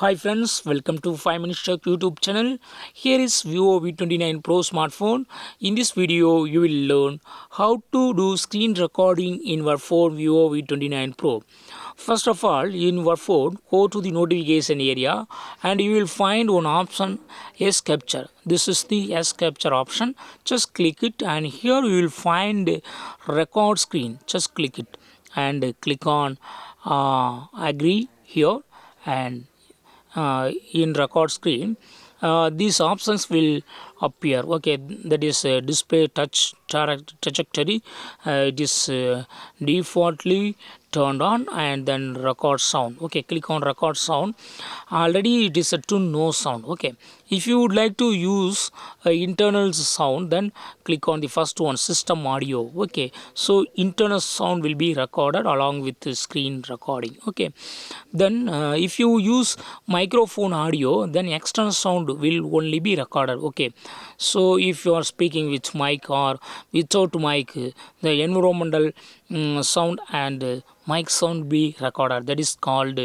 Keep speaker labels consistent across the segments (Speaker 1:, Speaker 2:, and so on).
Speaker 1: Hi friends, welcome to 5 Minutes Tech YouTube channel. Here is Vivo V29 Pro smartphone. In this video, you will learn how to do screen recording in your phone Vivo V29 Pro. First of all, in your phone, go to the notification area and you will find one option, S Capture. This is the S Capture option. Just click it and here you will find record screen. Just click it and click on agree here and in record screen these options will appear. Okay, that is display touch trajectory. It is defaultly turned on, and then record sound. Okay, click on record sound. Already it is set to no sound. Okay, if you would like to use internal sound, then click on the first one, system audio. Okay, so internal sound will be recorded along with the screen recording. Okay, then if you use microphone audio, then external sound will only be recorded. Okay, so if you are speaking with mic or without mic, the environmental sound and mic sound be recorded. That is called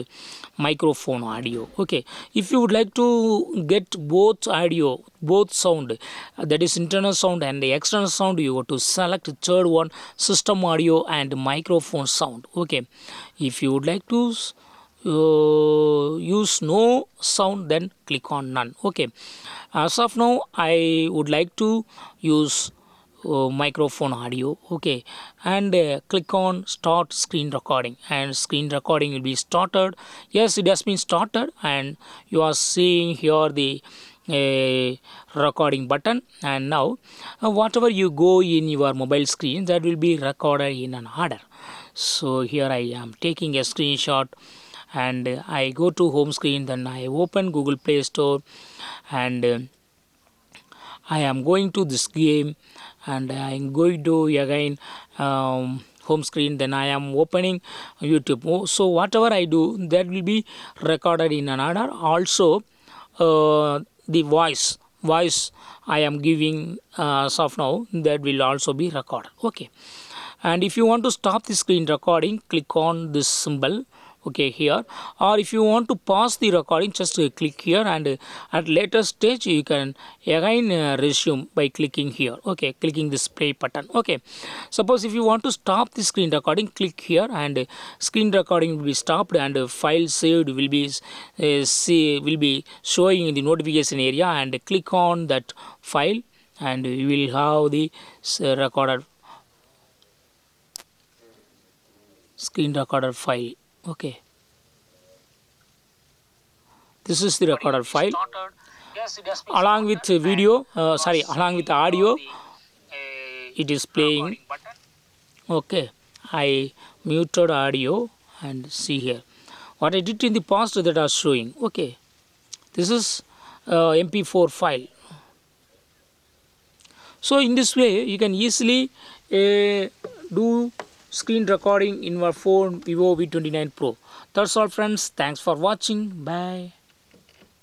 Speaker 1: microphone audio. Okay, if you would like to get both audio, both sound, that is internal sound and the external sound, you have to select third one, system audio and microphone sound. Okay, if you would like to use no sound, then click on none. Okay, as of now I would like to use microphone audio. Okay, and click on start screen recording, and screen recording will be started. Yes, it has been started, and you are seeing here the recording button. And now whatever you go in your mobile screen, that will be recorded in an order. So here I am taking a screenshot, and I go to home screen, then I open Google Play Store, and I am going to this game, and I am going to again home screen, then I am opening YouTube. So whatever I do, that will be recorded in an order. Also the voice I am giving as of now, that will also be recorded. Okay, and if you want to stop the screen recording, click on this symbol. Okay, here, or if you want to pause the recording, just click here, and at later stage you can again resume by clicking here. Okay, clicking this play button. Okay, suppose if you want to stop the screen recording, click here, and screen recording will be stopped, and file saved will be showing in the notification area, and click on that file, and you will have the recorded screen recorder file. Okay, this is the recorder file along with video, along with audio it is playing. Okay, I muted audio, and see here what I did in the past that are showing. Okay, this is mp4 file. So in this way you can easily do screen recording in your phone Vivo V29 Pro. That's all friends. Thanks for watching. Bye.